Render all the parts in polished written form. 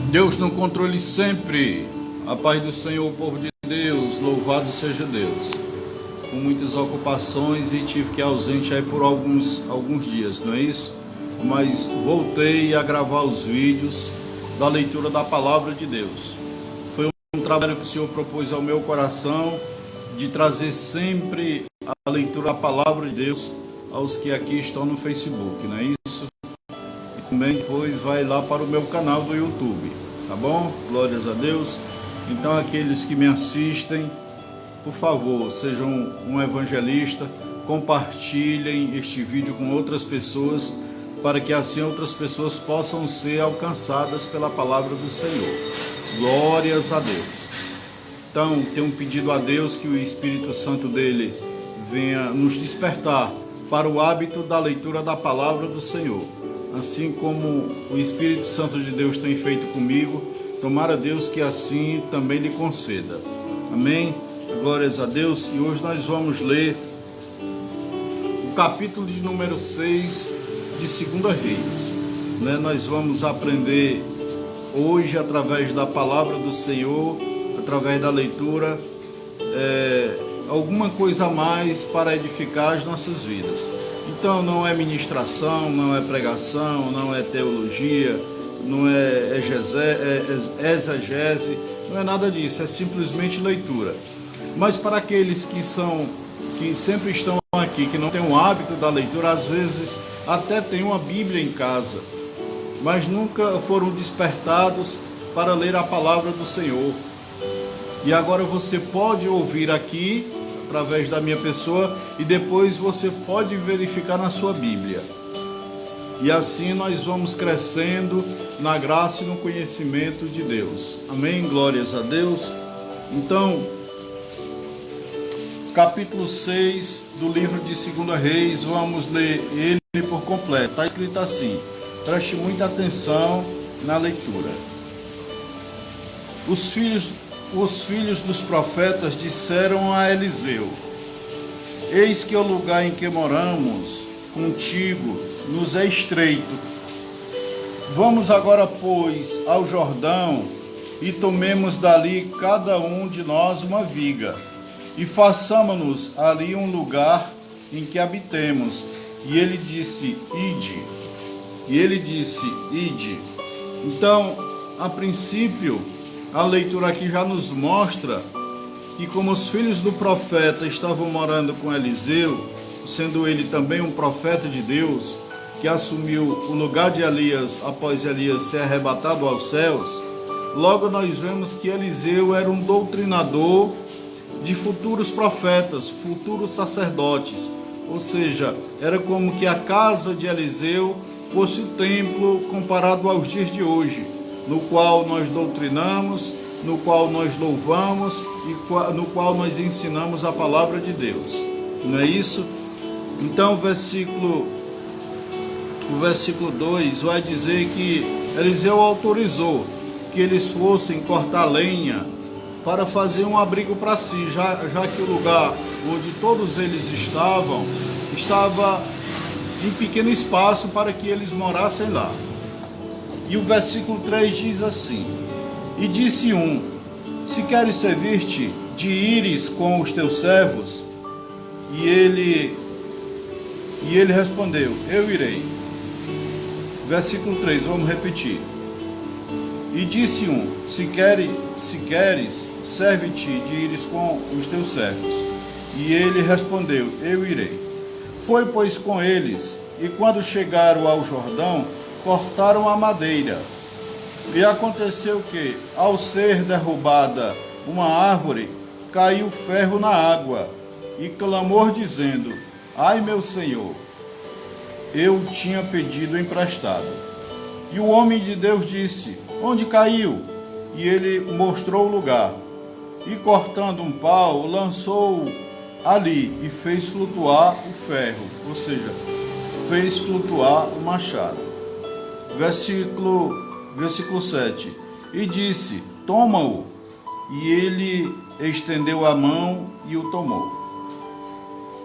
Deus no controle sempre. A paz do Senhor, povo de Deus, louvado seja Deus. Com muitas ocupações e tive que ir ausente aí por alguns dias, não é isso? Mas voltei a gravar os vídeos da leitura da palavra de Deus. Foi um trabalho que o Senhor propôs ao meu coração de trazer sempre a leitura da palavra de Deus aos que aqui estão no Facebook, não é isso? E também depois vai lá para o meu canal do YouTube, tá bom? Glórias a Deus. Então aqueles que me assistem, por favor, sejam um evangelista, compartilhem este vídeo com outras pessoas, para que assim outras pessoas possam ser alcançadas pela palavra do Senhor. Glórias a Deus. Então, tenho um pedido a Deus que o Espírito Santo dele venha nos despertar para o hábito da leitura da palavra do Senhor. Assim como o Espírito Santo de Deus tem feito comigo, tomara Deus que assim também lhe conceda. Amém? Glórias a Deus. E hoje nós vamos ler o capítulo de número 6 de 2 Reis. Nós vamos aprender hoje, através da palavra do Senhor, através da leitura, alguma coisa a mais para edificar as nossas vidas. Então não é ministração, não é pregação, não é teologia, não é exegese, não é nada disso, é simplesmente leitura. Mas para aqueles que sempre estão aqui, que não têm o hábito da leitura, às vezes até têm uma Bíblia em casa, mas nunca foram despertados para ler a palavra do Senhor. E agora você pode ouvir aqui, através da minha pessoa, e depois você pode verificar na sua Bíblia. E assim nós vamos crescendo na graça e no conhecimento de Deus. Amém? Glórias a Deus. Então, capítulo 6 do livro de 2 Reis, vamos ler ele por completo. Está escrito assim, preste muita atenção na leitura. Os filhos dos profetas disseram a Eliseu: eis que o lugar em que moramos contigo nos é estreito. Vamos agora, pois, ao Jordão e tomemos dali cada um de nós uma viga e façamo-nos ali um lugar em que habitemos. E ele disse: ide. Então, a princípio, a leitura aqui já nos mostra que, como os filhos do profeta estavam morando com Eliseu, sendo ele também um profeta de Deus, que assumiu o lugar de Elias após Elias ser arrebatado aos céus, logo nós vemos que Eliseu era um doutrinador de futuros profetas, futuros sacerdotes. Ou seja, era como que a casa de Eliseu fosse o templo comparado aos dias de hoje, no qual nós doutrinamos, no qual nós louvamos e no qual nós ensinamos a palavra de Deus. Não é isso? Então o versículo 2 vai dizer que Eliseu autorizou que eles fossem cortar lenha para fazer um abrigo para si, já que o lugar onde todos eles estava em pequeno espaço para que eles morassem lá. E o versículo 3 diz assim: e disse um: se queres servir-te de ires com os teus servos? E ele respondeu: eu irei. Versículo 3, vamos repetir. E disse um: se queres, serve-te de ires com os teus servos. E ele respondeu: eu irei. Foi, pois, com eles, e quando chegaram ao Jordão, cortaram a madeira. E aconteceu que, ao ser derrubada uma árvore, caiu ferro na água, e clamou dizendo: ai, meu senhor, eu tinha pedido emprestado. E o homem de Deus disse: onde caiu? E ele mostrou o lugar. E cortando um pau, lançou-o ali e fez flutuar o ferro, ou seja, fez flutuar o machado. Versículo 7. E disse: toma-o. E ele estendeu a mão e o tomou.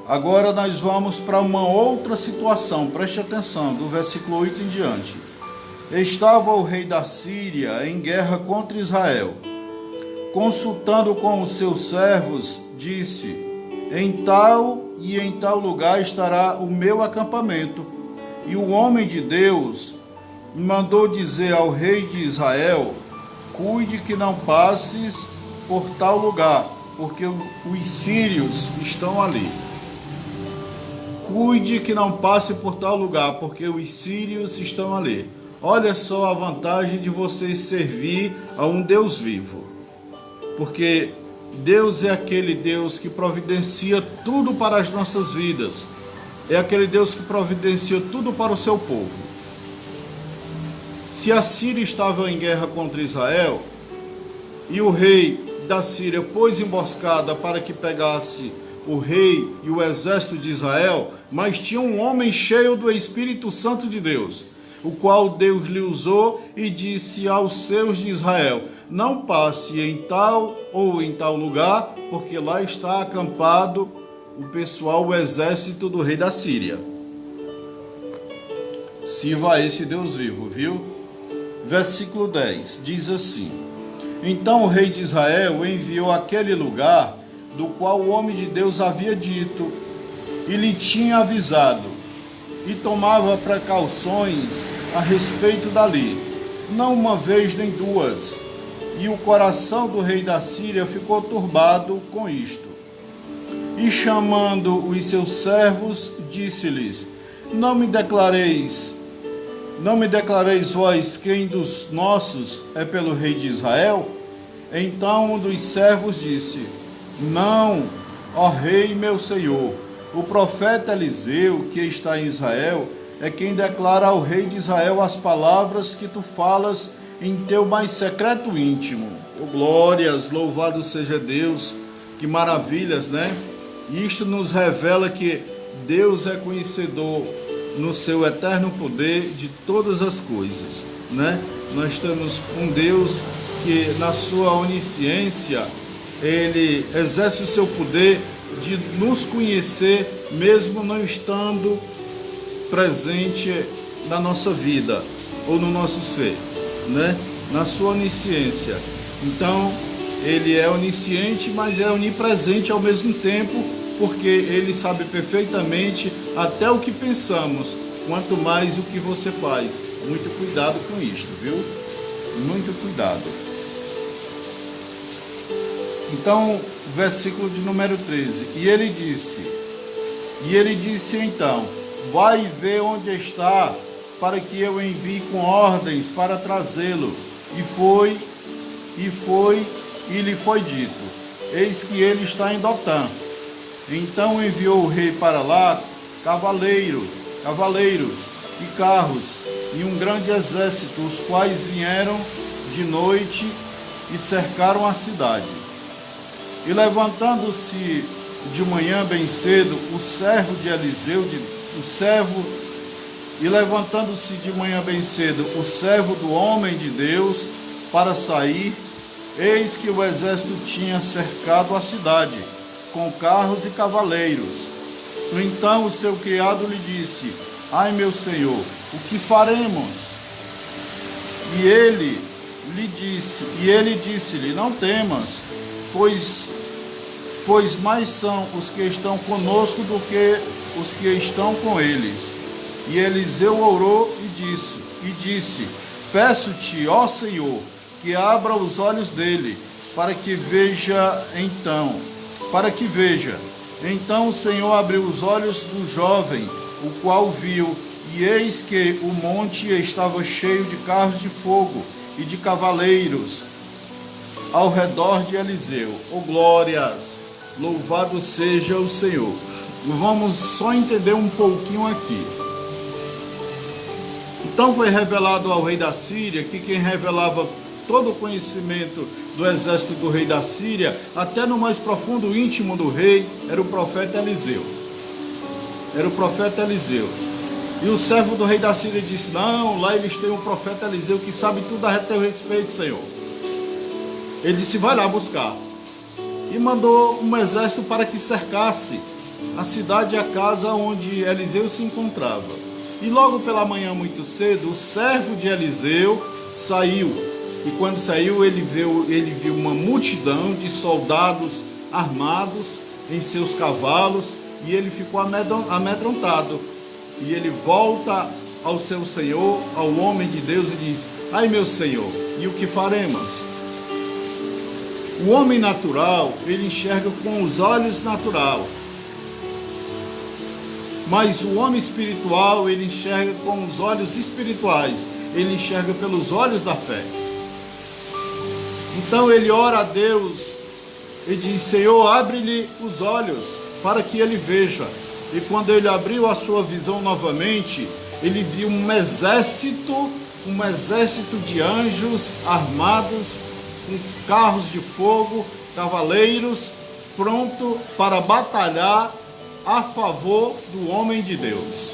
Agora nós vamos para uma outra situação, preste atenção, do versículo 8 em diante. Estava o rei da Síria em guerra contra Israel. Consultando com os seus servos, disse: em tal e em tal lugar estará o meu acampamento. E o homem de Deus mandou dizer ao rei de Israel: cuide que não passes por tal lugar, porque os sírios estão ali. Cuide que não passe por tal lugar, porque os sírios estão ali. Olha só a vantagem de você servir a um Deus vivo. Porque Deus é aquele Deus que providencia tudo para as nossas vidas. É aquele Deus que providencia tudo para o seu povo. Se a Síria estava em guerra contra Israel, e o rei da Síria pôs emboscada para que pegasse o rei e o exército de Israel, mas tinha um homem cheio do Espírito Santo de Deus, o qual Deus lhe usou e disse aos seus de Israel: não passe em tal ou em tal lugar, porque lá está acampado o pessoal, o exército do rei da Síria. Sirva a esse Deus vivo, viu? Versículo 10, diz assim: então o rei de Israel enviou àquele lugar do qual o homem de Deus havia dito e lhe tinha avisado, e tomava precauções a respeito dali, não uma vez nem duas. E o coração do rei da Síria ficou turbado com isto. E chamando os seus servos, disse-lhes: não me declareis vós quem dos nossos é pelo rei de Israel? Então um dos servos disse: não, ó rei meu senhor, o profeta Eliseu, que está em Israel, é quem declara ao rei de Israel as palavras que tu falas em teu mais secreto íntimo. Oh, glórias, louvado seja Deus, que maravilhas, né? Isto nos revela que Deus é conhecedor no seu eterno poder de todas as coisas, né? Nós temos um Deus que na sua onisciência, ele exerce o seu poder de nos conhecer, mesmo não estando presente na nossa vida ou no nosso ser, né? Na sua onisciência. Então, ele é onisciente, mas é onipresente ao mesmo tempo, porque ele sabe perfeitamente até o que pensamos, quanto mais o que você faz. Muito cuidado com isto, viu? Muito cuidado. Então, versículo de número 13. E ele disse então: vai ver onde está, para que eu envie com ordens para trazê-lo. E lhe foi dito: eis que ele está em Dotã. Então enviou o rei para lá cavaleiros e carros e um grande exército, os quais vieram de noite e cercaram a cidade. E levantando-se de manhã bem cedo, o servo do homem de Deus, para sair, eis que o exército tinha cercado a cidade, com carros e cavaleiros. Então o seu criado lhe disse: ai, meu senhor, o que faremos? E ele disse-lhe: não temas, pois mais são os que estão conosco do que os que estão com eles. E Eliseu orou e disse: peço-te, ó Senhor, que abra os olhos dele, para que veja. Então o Senhor abriu os olhos do jovem, o qual viu, e eis que o monte estava cheio de carros de fogo e de cavaleiros ao redor de Eliseu. Oh, glórias! Louvado seja o Senhor. Vamos só entender um pouquinho aqui. Então foi revelado ao rei da Síria que quem revelava todo o conhecimento do exército do rei da Síria, até no mais profundo íntimo do rei, era o profeta Eliseu. E o servo do rei da Síria disse: não, lá eles têm um profeta Eliseu que sabe tudo a teu respeito, Senhor. Ele disse: vai lá buscar. E mandou um exército para que cercasse a cidade e a casa onde Eliseu se encontrava. E logo pela manhã muito cedo, o servo de Eliseu saiu. E quando saiu, ele viu uma multidão de soldados armados em seus cavalos, e ele ficou amedrontado. E ele volta ao seu senhor, ao homem de Deus, e diz: ai, meu senhor, e o que faremos? O homem natural, ele enxerga com os olhos naturais. Mas o homem espiritual, ele enxerga com os olhos espirituais. Ele enxerga pelos olhos da fé. Então ele ora a Deus e diz: Senhor, abre-lhe os olhos para que ele veja. E quando ele abriu a sua visão novamente, ele viu um exército de anjos armados, com carros de fogo, cavaleiros, pronto para batalhar a favor do homem de Deus.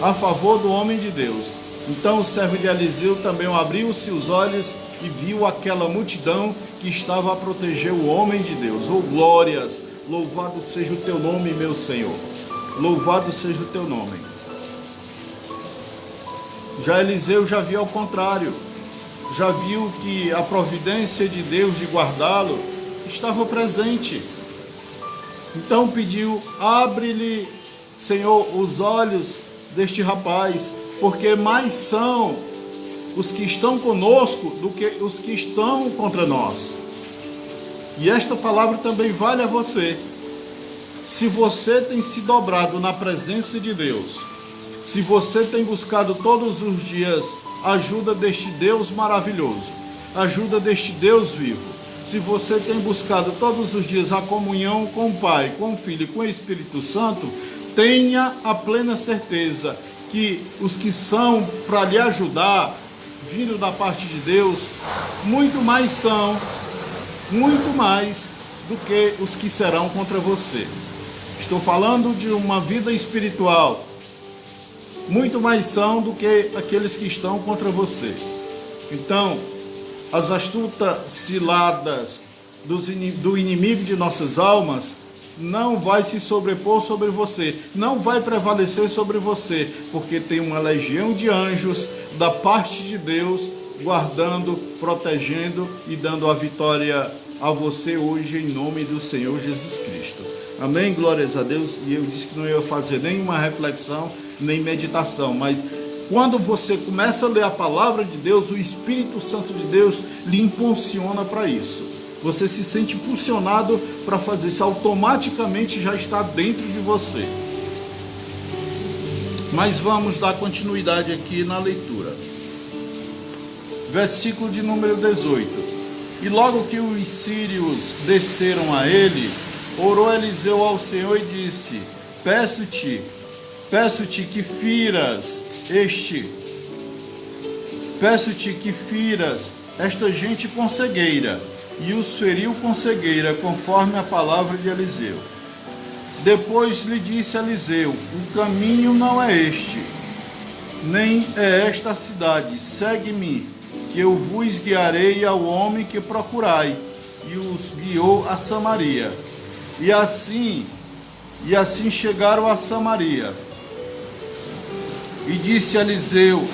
A favor do homem de Deus. Então o servo de Eliseu também abriu-se os olhos e viu aquela multidão que estava a proteger o homem de Deus. Oh, glórias! Louvado seja o teu nome, meu Senhor. Louvado seja o teu nome. Já Eliseu já viu ao contrário. Já viu que a providência de Deus de guardá-lo estava presente. Então pediu: abre-lhe, Senhor, os olhos deste rapaz, porque mais são os que estão conosco do que os que estão contra nós. E esta palavra também vale a você. Se você tem se dobrado na presença de Deus, se você tem buscado todos os dias a ajuda deste Deus maravilhoso, a ajuda deste Deus vivo, se você tem buscado todos os dias a comunhão com o Pai, com o Filho e com o Espírito Santo, tenha a plena certeza que os que são para lhe ajudar, vindo da parte de Deus, muito mais do que os que serão contra você. Estou falando de uma vida espiritual. Muito mais são do que aqueles que estão contra você. Então, as astutas ciladas do inimigo de nossas almas não vai se sobrepor sobre você, não vai prevalecer sobre você, porque tem uma legião de anjos da parte de Deus, guardando, protegendo e dando a vitória a você hoje, em nome do Senhor Jesus Cristo. Amém? Glórias a Deus. E eu disse que não ia fazer nenhuma reflexão, nem meditação, mas quando você começa a ler a palavra de Deus, o Espírito Santo de Deus lhe impulsiona para isso. Você se sente impulsionado para fazer isso, automaticamente já está dentro de você. Mas vamos dar continuidade aqui na leitura. Versículo de número 18. E logo que os sírios desceram a ele, orou Eliseu ao Senhor e disse: Peço-te que firas esta gente com cegueira. E os feriu com cegueira, conforme a palavra de Eliseu. Depois lhe disse Eliseu: o caminho não é este, nem é esta a cidade. Segue-me, que eu vos guiarei ao homem que procurai. E os guiou a Samaria. E assim chegaram a Samaria. E disse Eliseu,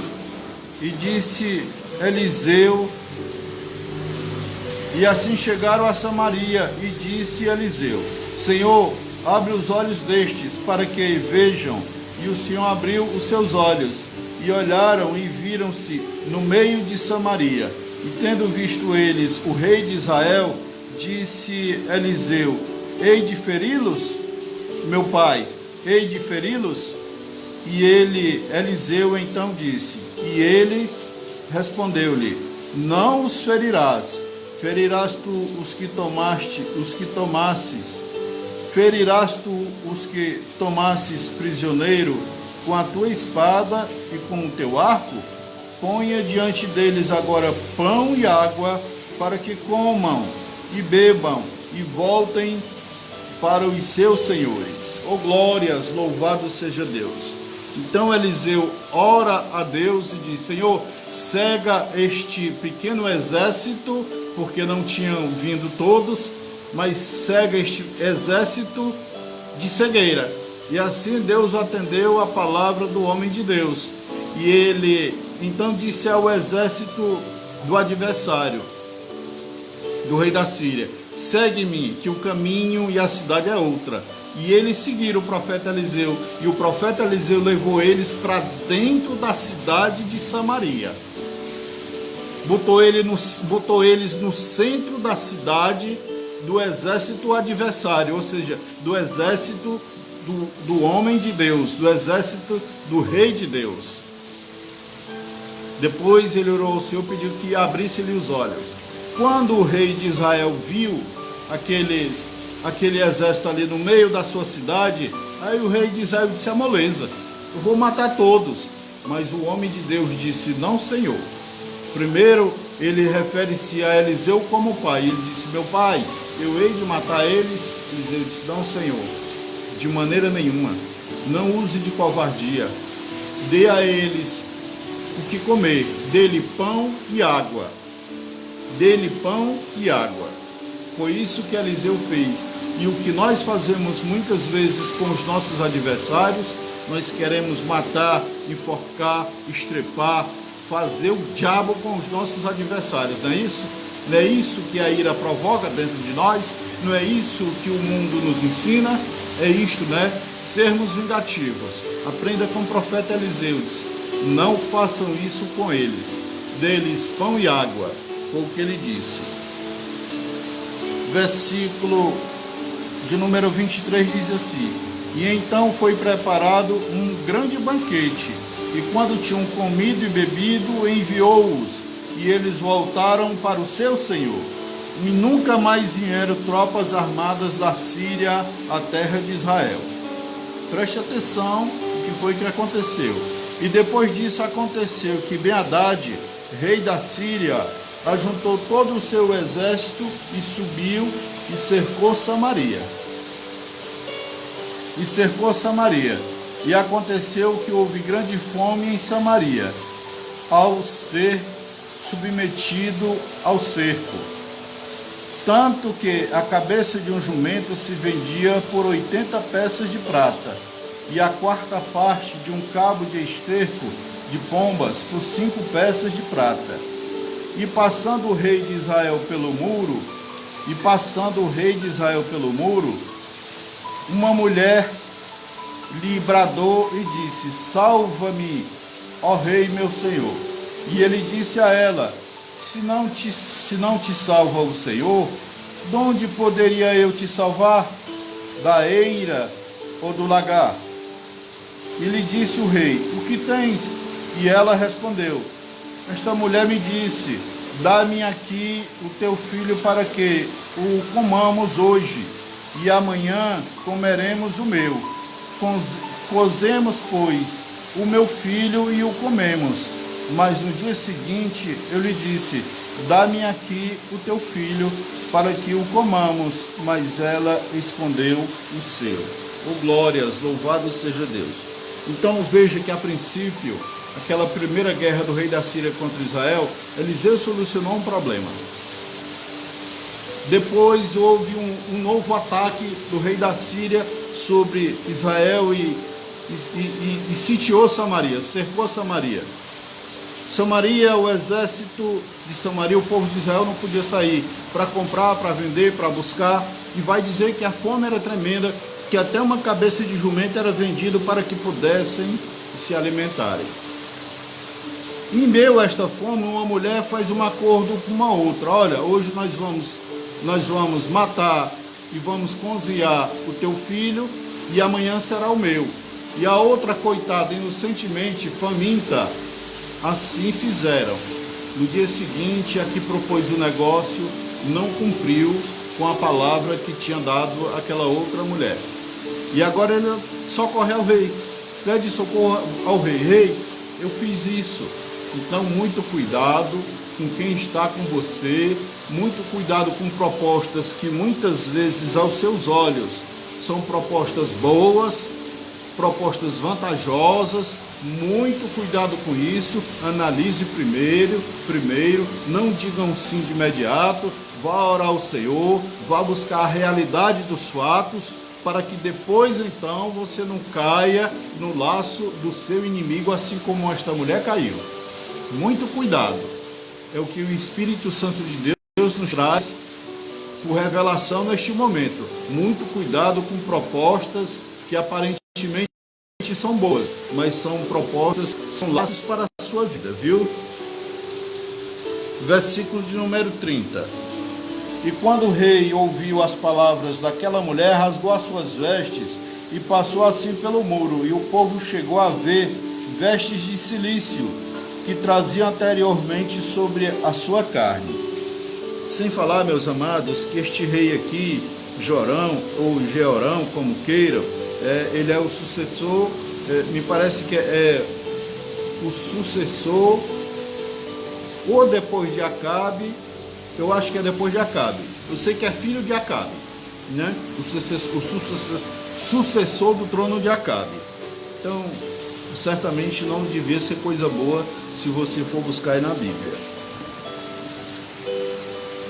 e assim chegaram a Samaria, e disse Eliseu: Senhor, abre os olhos destes, para que vejam. E o Senhor abriu os seus olhos, e olharam e viram-se no meio de Samaria. E tendo visto eles o rei de Israel, disse Eliseu: hei de feri-los, meu pai, hei de feri-los? E Eliseu então disse, e ele respondeu-lhe: não os ferirás. Ferirás tu os que tomasses prisioneiro com a tua espada e com o teu arco? Ponha diante deles agora pão e água, para que comam e bebam e voltem para os seus senhores. Oh, glórias, louvado seja Deus. Então Eliseu ora a Deus e diz: Senhor, cega este pequeno exército, porque não tinham vindo todos, mas cega este exército de cegueira. E assim Deus atendeu a palavra do homem de Deus. E ele então disse ao exército do adversário, do rei da Síria: segue-me, que o caminho e a cidade é outra. E eles seguiram o profeta Eliseu. E o profeta Eliseu levou eles para dentro da cidade de Samaria. Botou eles no centro da cidade do exército adversário, ou seja, do exército do homem de Deus, do exército do rei de Deus. Depois ele orou ao Senhor, pediu que abrisse-lhe os olhos. Quando o rei de Israel viu aquele exército ali no meio da sua cidade, aí o rei de Israel disse: é moleza, eu vou matar todos. Mas o homem de Deus disse: não, Senhor. Primeiro ele refere-se a Eliseu como pai. Ele disse: meu pai, eu hei de matar eles. Eliseu disse: não, Senhor, de maneira nenhuma, não use de covardia, dê a eles o que comer, dê-lhe pão e água. Dê-lhe pão e água. Foi isso que Eliseu fez. E o que nós fazemos muitas vezes com os nossos adversários, nós queremos matar, enforcar, estrepar, fazer o diabo com os nossos adversários, não é isso? Não é isso que a ira provoca dentro de nós? Não é isso que o mundo nos ensina? É isto, né? Sermos vingativos. Aprenda com o profeta Eliseu. Disse: não façam isso com eles. Dê-lhes pão e água. Foi o que ele disse. Versículo de número 23 diz assim: e então foi preparado um grande banquete, e quando tinham comido e bebido, enviou-os, e eles voltaram para o seu senhor. E nunca mais vieram tropas armadas da Síria à terra de Israel. Preste atenção no que foi que aconteceu. E depois disso aconteceu que Ben-Hadad, rei da Síria, ajuntou todo o seu exército e subiu e cercou Samaria. E aconteceu que houve grande fome em Samaria, ao ser submetido ao cerco. Tanto que a cabeça de um jumento se vendia por 80 peças de prata, e a quarta parte de um cabo de esterco de pombas por 5 peças de prata. E passando o rei de Israel pelo muro, uma mulher lhe bradou e disse: salva-me, ó rei meu senhor. E ele disse a ela: se não te salva o Senhor, de onde poderia eu te salvar? Da eira ou do lagar? E lhe disse o rei: o que tens? E ela respondeu: esta mulher me disse: dá-me aqui o teu filho para que o comamos hoje, e amanhã comeremos o meu. Cozemos, pois, o meu filho e o comemos. Mas no dia seguinte eu lhe disse: dá-me aqui o teu filho para que o comamos. Mas ela escondeu o seu. Oh, glórias, louvado seja Deus. Então veja que a princípio, aquela primeira guerra do rei da Síria contra Israel, Eliseu solucionou um problema. Depois houve um novo ataque do rei da Síria sobre Israel e sitiou Samaria, cercou Samaria. O exército de Samaria, o povo de Israel não podia sair para comprar, para vender, para buscar. E vai dizer que a fome era tremenda, que até uma cabeça de jumento era vendido para que pudessem se alimentarem. Em meio a esta fome, uma mulher faz um acordo com uma outra: olha, hoje nós vamos matar e vamos cozinhar o teu filho, e amanhã será o meu. E a outra, coitada, inocentemente, faminta, assim fizeram. No dia seguinte, a que propôs o negócio não cumpriu com a palavra que tinha dado aquela outra mulher. E agora ele socorre ao rei, pede socorro ao rei: rei, eu fiz isso. Então, muito cuidado com quem está com você, muito cuidado com propostas que muitas vezes aos seus olhos são propostas boas, propostas vantajosas. Muito cuidado com isso. Analise primeiro, não digam sim de imediato. Vá orar ao Senhor, vá buscar a realidade dos fatos, para que depois então você não caia no laço do seu inimigo, assim como esta mulher caiu. Muito cuidado. É o que o Espírito Santo de Deus nos traz por revelação neste momento. Muito cuidado com propostas que aparentemente são boas, mas são propostas, são laços para a sua vida, viu? Versículo de número 30. E quando o rei ouviu as palavras daquela mulher, rasgou as suas vestes e passou assim pelo muro, e o povo chegou a ver vestes de cilício que traziam anteriormente sobre a sua carne. Sem falar, meus amados, que este rei aqui, Jorão ou Jeorão, como queiram, ele é o sucessor, me parece que é o sucessor, ou depois de Acabe, eu acho que é depois de Acabe. Eu sei que é filho de Acabe, né? O sucessor do trono de Acabe. Então, certamente não devia ser coisa boa se você for buscar aí na Bíblia.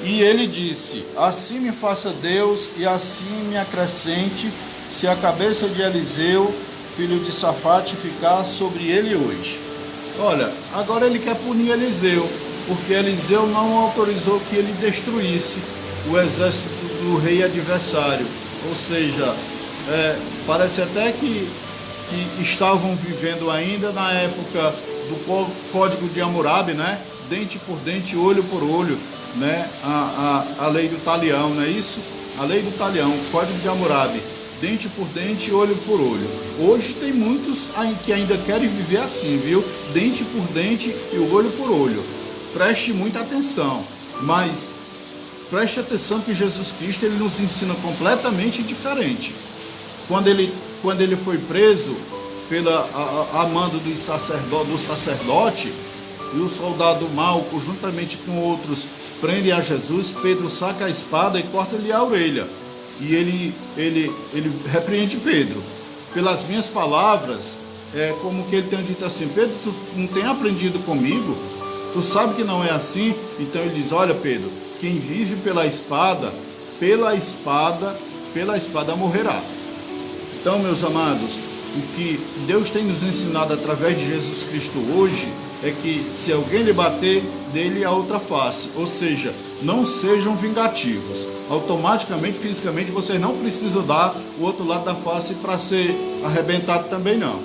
E ele disse: assim me faça Deus e assim me acrescente, se a cabeça de Eliseu, filho de Safate, ficar sobre ele hoje. Olha, agora ele quer punir Eliseu, porque Eliseu não autorizou que ele destruísse o exército do rei adversário. Ou seja, parece até que estavam vivendo ainda na época do Código de Hammurabi, né? Dente por dente, olho por olho, né? A lei do talião, não é isso? A lei do talião, Código de Hammurabi, dente por dente, olho por olho. Hoje tem muitos que ainda querem viver assim, viu? Dente por dente e olho por olho. Preste muita atenção, mas preste atenção que Jesus Cristo ele nos ensina completamente diferente. Quando ele foi preso a mando do sacerdote, e o soldado mau, juntamente com outros, prende a Jesus, Pedro saca a espada e corta-lhe a orelha. E ele repreende Pedro. Pelas minhas palavras, como que ele tem dito assim: Pedro, tu não tem aprendido comigo? Tu sabe que não é assim? Então ele diz: olha, Pedro, quem vive pela espada morrerá. Então, meus amados, o que Deus tem nos ensinado através de Jesus Cristo hoje é que se alguém lhe bater, dele a outra face. Ou seja, não sejam vingativos. Automaticamente, fisicamente, vocês não precisam dar o outro lado da face para ser arrebentado também não.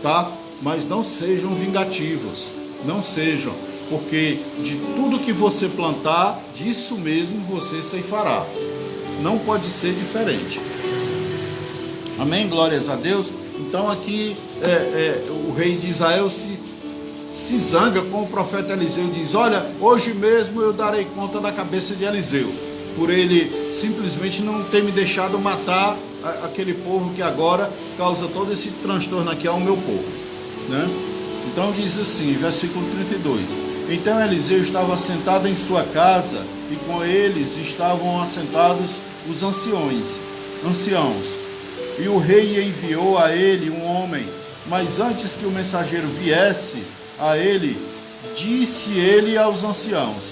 Tá? Mas não sejam vingativos. Não sejam. Porque de tudo que você plantar, disso mesmo você ceifará. Não pode ser diferente. Amém? Glórias a Deus. Então aqui o rei de Israel se zanga com o profeta Eliseu e diz: olha, hoje mesmo eu darei conta da cabeça de Eliseu, por ele simplesmente não ter me deixado matar aquele povo que agora causa todo esse transtorno aqui ao meu povo, né? Então diz assim, versículo 32: então Eliseu estava assentado em sua casa, e com eles estavam assentados os anciãos, e o rei enviou a ele um homem, mas antes que o mensageiro viesse a ele, disse ele aos anciãos: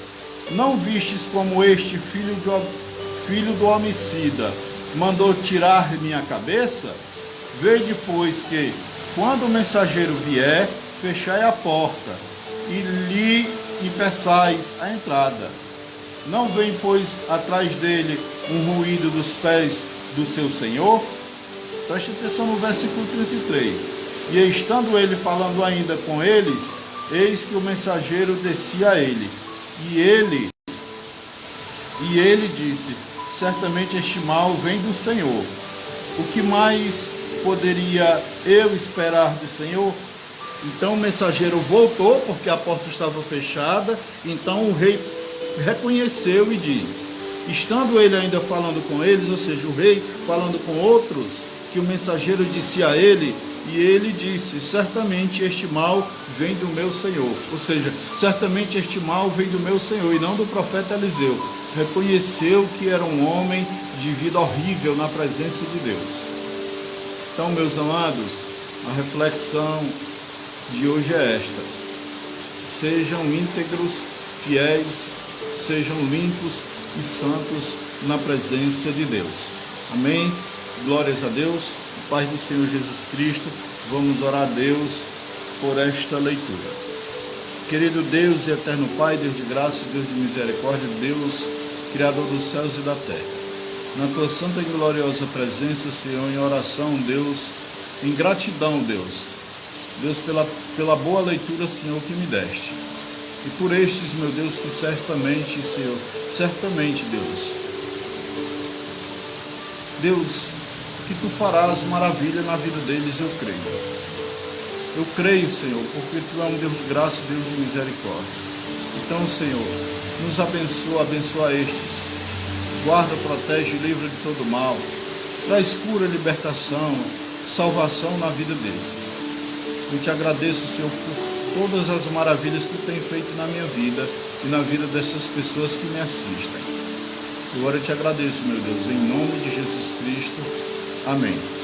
não vistes como este filho do homicida mandou tirar minha cabeça? Vede, pois, que quando o mensageiro vier, fechai a porta e lhe impeçais a entrada. Não vem, pois, atrás dele um ruído dos pés do seu senhor? Preste atenção no versículo 33. E estando ele falando ainda com eles, eis que o mensageiro descia a ele. E ele disse: certamente este mal vem do Senhor. O que mais poderia eu esperar do Senhor? Então o mensageiro voltou, porque a porta estava fechada. Então o rei reconheceu e diz, estando ele ainda falando com eles, ou seja, o rei falando com outros, que o mensageiro disse a ele, e ele disse: certamente este mal vem do meu Senhor. Ou seja, certamente este mal vem do meu Senhor e não do profeta Eliseu. Reconheceu que era um homem de vida horrível na presença de Deus. Então, meus amados, a reflexão de hoje é esta: sejam íntegros, fiéis, sejam limpos e santos na presença de Deus. Amém? Glórias a Deus, paz do Senhor Jesus Cristo. Vamos orar a Deus por esta leitura. Querido Deus e eterno Pai, Deus de graça, Deus de misericórdia, Deus, Criador dos céus e da terra. Na tua santa e gloriosa presença, Senhor, em oração, Deus, em gratidão, Deus, pela boa leitura, Senhor, que me deste. E por estes, meu Deus, que certamente, Senhor, Deus, que tu farás maravilha na vida deles, eu creio. Eu creio, Senhor, porque tu és um Deus de graça, Deus de misericórdia. Então, Senhor, nos abençoa estes. Guarda, protege, livra de todo mal. Traz cura, libertação, salvação na vida desses. Eu te agradeço, Senhor, por todas as maravilhas que tu tem feito na minha vida e na vida dessas pessoas que me assistem. Agora eu te agradeço, meu Deus, em nome de Jesus Cristo. Amém.